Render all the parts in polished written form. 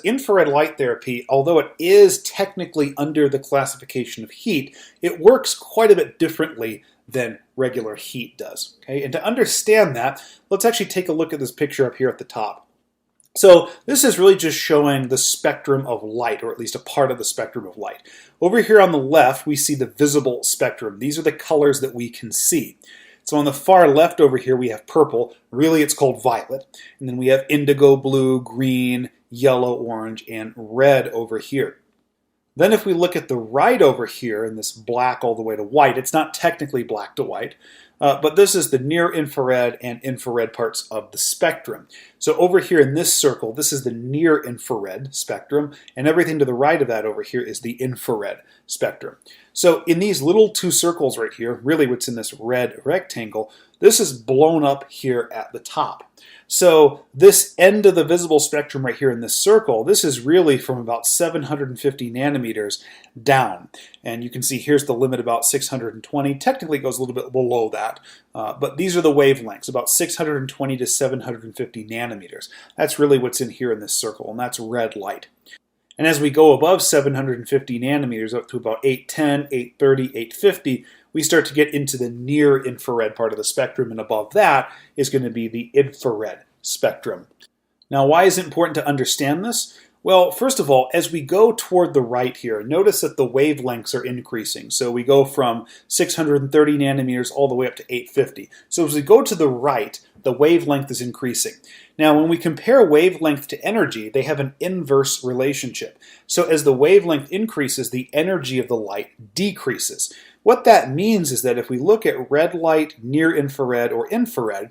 Infrared light therapy, although it is technically under the classification of heat, it works quite a bit differently than regular heat does. Okay? And to understand that, let's actually take a look at this picture up here at the top. So this is really just showing the spectrum of light, or at least a part of the spectrum of light. Over here on the left, we see the visible spectrum. These are the colors that we can see. So on the far left over here, we have purple. Really, it's called violet. And then we have indigo blue, green, yellow, orange, and red over here. Then if we look at the right over here, in this black all the way to white, it's not technically black to white, but this is the near-infrared and infrared parts of the spectrum. So over here in this circle, this is the near-infrared spectrum, and everything to the right of that over here is the infrared spectrum. So in these little two circles right here, really what's in this red rectangle, this is blown up here at the top. So this end of the visible spectrum right here in this circle, this is really from about 750 nanometers down. And you can see here's the limit about 620. Technically it goes a little bit below that, but these are the wavelengths, about 620 to 750 nanometers. That's really what's in here in this circle, and that's red light. And as we go above 750 nanometers up to about 810, 830, 850, we start to get into the near-infrared part of the spectrum, and above that is going to be the infrared spectrum. Now, why is it important to understand this? Well, first of all, as we go toward the right here, notice that the wavelengths are increasing. So we go from 630 nanometers all the way up to 850. So as we go to the right, the wavelength is increasing. Now, when we compare wavelength to energy, they have an inverse relationship. So as the wavelength increases, the energy of the light decreases. What that means is that if we look at red light, near infrared, or infrared,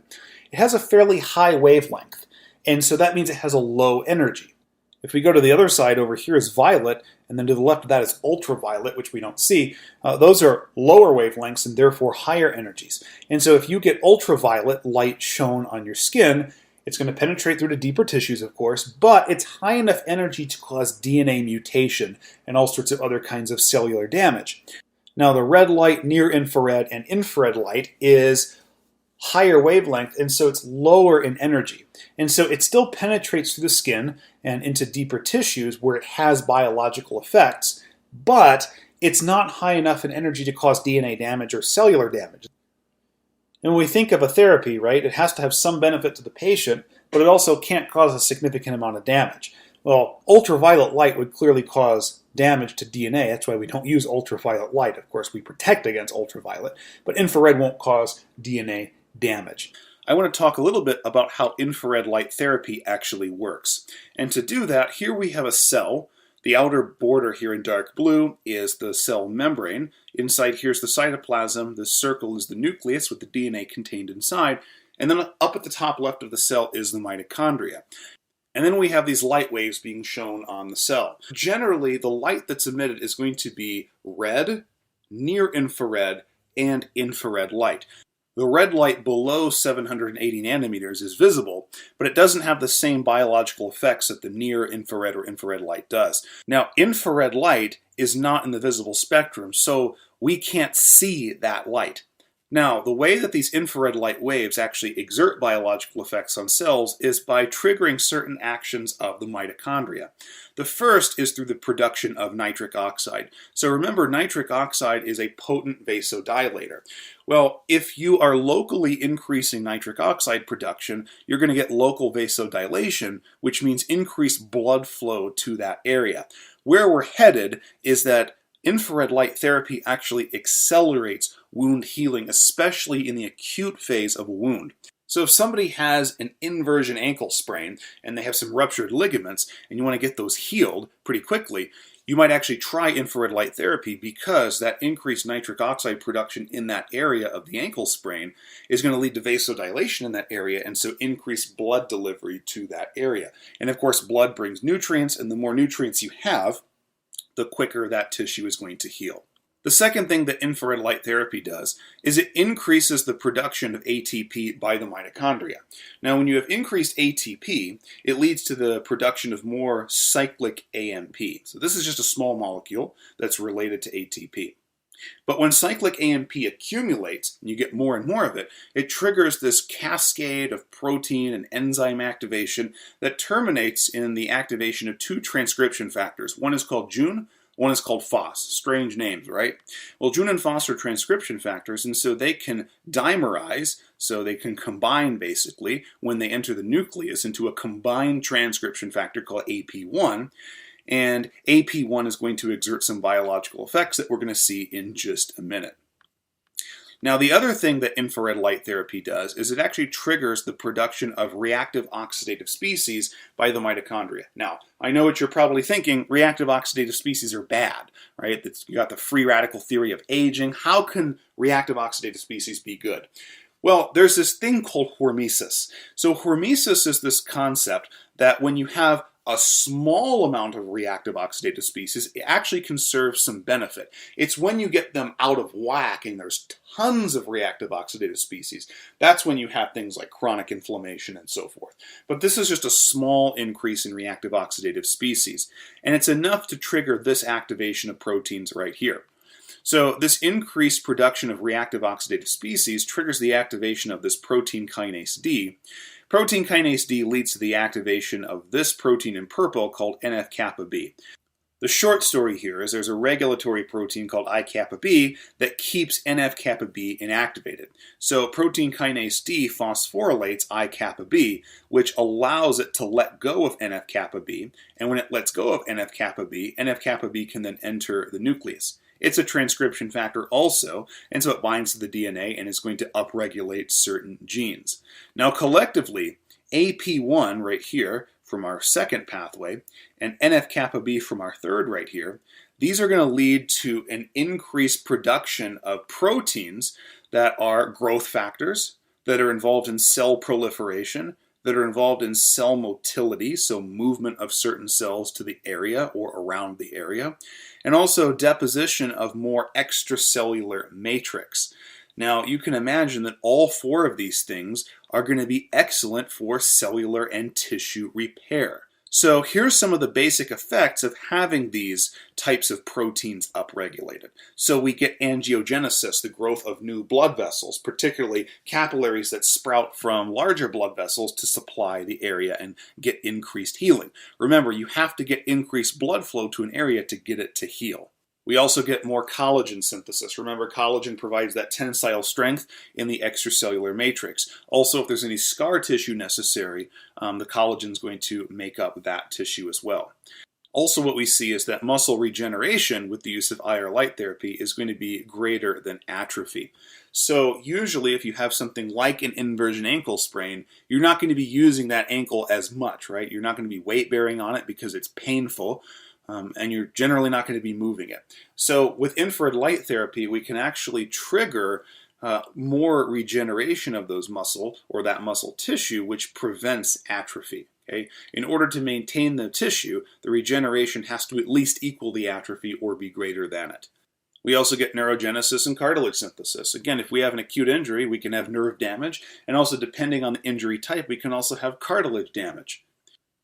it has a fairly high wavelength. And so that means it has a low energy. If we go to the other side, over here is violet, and then to the left of that is ultraviolet, which we don't see. Those are lower wavelengths and therefore higher energies. And so if you get ultraviolet light shown on your skin, it's going to penetrate through to deeper tissues, of course, but it's high enough energy to cause DNA mutation and all sorts of other kinds of cellular damage. Now, the red light, near infrared, and infrared light is higher wavelength, and so it's lower in energy. And so it still penetrates through the skin and into deeper tissues where it has biological effects, but it's not high enough in energy to cause DNA damage or cellular damage. And when we think of a therapy, right, it has to have some benefit to the patient, but it also can't cause a significant amount of damage. Well, ultraviolet light would clearly cause damage to DNA. That's why we don't use ultraviolet light. Of course, we protect against ultraviolet, but infrared won't cause DNA damage. I want to talk a little bit about how infrared light therapy actually works. And to do that, here we have a cell. The outer border here in dark blue is the cell membrane. Inside here's the cytoplasm. This circle is the nucleus with the DNA contained inside. And then up at the top left of the cell is the mitochondria. And then we have these light waves being shown on the cell. Generally, the light that's emitted is going to be red, near infrared, and infrared light. The red light below 780 nanometers is visible, but it doesn't have the same biological effects that the near infrared or infrared light does. Now, infrared light is not in the visible spectrum, so we can't see that light. Now, the way that these infrared light waves actually exert biological effects on cells is by triggering certain actions of the mitochondria. The first is through the production of nitric oxide. So remember, nitric oxide is a potent vasodilator. Well, if you are locally increasing nitric oxide production, you're going to get local vasodilation, which means increased blood flow to that area. Where we're headed is that infrared light therapy actually accelerates wound healing, especially in the acute phase of a wound. So if somebody has an inversion ankle sprain and they have some ruptured ligaments and you want to get those healed pretty quickly, you might actually try infrared light therapy because that increased nitric oxide production in that area of the ankle sprain is going to lead to vasodilation in that area and so increased blood delivery to that area. And of course, blood brings nutrients, and the more nutrients you have, the quicker that tissue is going to heal. The second thing that infrared light therapy does is it increases the production of ATP by the mitochondria. Now, when you have increased ATP, it leads to the production of more cyclic AMP. So this is just a small molecule that's related to ATP. But when cyclic AMP accumulates, and you get more and more of it, it triggers this cascade of protein and enzyme activation that terminates in the activation of two transcription factors. One is called Jun, one is called Phos. Strange names, right? Well, Jun and Phos are transcription factors, and so they can dimerize, so they can combine basically when they enter the nucleus into a combined transcription factor called AP1. And AP1 is going to exert some biological effects that we're going to see in just a minute. Now, the other thing that infrared light therapy does is it actually triggers the production of reactive oxidative species by the mitochondria. Now, I know what you're probably thinking, reactive oxidative species are bad, right? You got the free radical theory of aging. How can reactive oxidative species be good? Well, there's this thing called hormesis. So hormesis is this concept that when you have a small amount of reactive oxidative species, it actually can serve some benefit. It's when you get them out of whack and there's tons of reactive oxidative species, that's when you have things like chronic inflammation and so forth. But this is just a small increase in reactive oxidative species, and it's enough to trigger this activation of proteins right here. So this increased production of reactive oxidative species triggers the activation of this protein kinase D. Protein kinase D leads to the activation of this protein in purple called NF-kappa B. The short story here is there's a regulatory protein called I-kappa B that keeps NF-kappa B inactivated. So protein kinase D phosphorylates I-kappa B, which allows it to let go of NF-kappa B. And when it lets go of NF-kappa B can then enter the nucleus. It's a transcription factor also, and so it binds to the DNA and is going to upregulate certain genes. Now collectively, AP1 right here from our second pathway and NF-kappa B from our third right here, these are going to lead to an increased production of proteins that are growth factors, that are involved in cell proliferation, that are involved in cell motility, so movement of certain cells to the area or around the area, and also deposition of more extracellular matrix. Now, you can imagine that all four of these things are going to be excellent for cellular and tissue repair. So here's some of the basic effects of having these types of proteins upregulated. So we get angiogenesis, the growth of new blood vessels, particularly capillaries that sprout from larger blood vessels to supply the area and get increased healing. Remember, you have to get increased blood flow to an area to get it to heal. We also get more collagen synthesis. Remember, collagen provides that tensile strength in the extracellular matrix. Also, if there's any scar tissue necessary, the collagen is going to make up that tissue as well. Also, what we see is that muscle regeneration with the use of IR light therapy is going to be greater than atrophy. So usually if you have something like an inversion ankle sprain, you're not going to be using that ankle as much, right? You're not going to be weight bearing on it because it's painful. And you're generally not going to be moving it. So with infrared light therapy, we can actually trigger more regeneration of those muscle or that muscle tissue, which prevents atrophy. Okay? In order to maintain the tissue, the regeneration has to at least equal the atrophy or be greater than it. We also get neurogenesis and cartilage synthesis. Again, if we have an acute injury, we can have nerve damage, and also depending on the injury type, we can also have cartilage damage.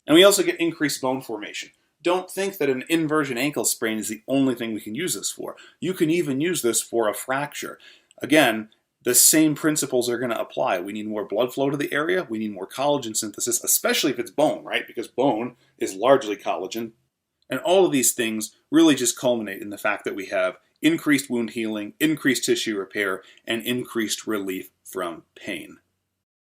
And we also get increased bone formation. Don't think that an inversion ankle sprain is the only thing we can use this for. You can even use this for a fracture. Again, the same principles are going to apply. We need more blood flow to the area. We need more collagen synthesis, especially if it's bone, right? Because bone is largely collagen. And all of these things really just culminate in the fact that we have increased wound healing, increased tissue repair, and increased relief from pain.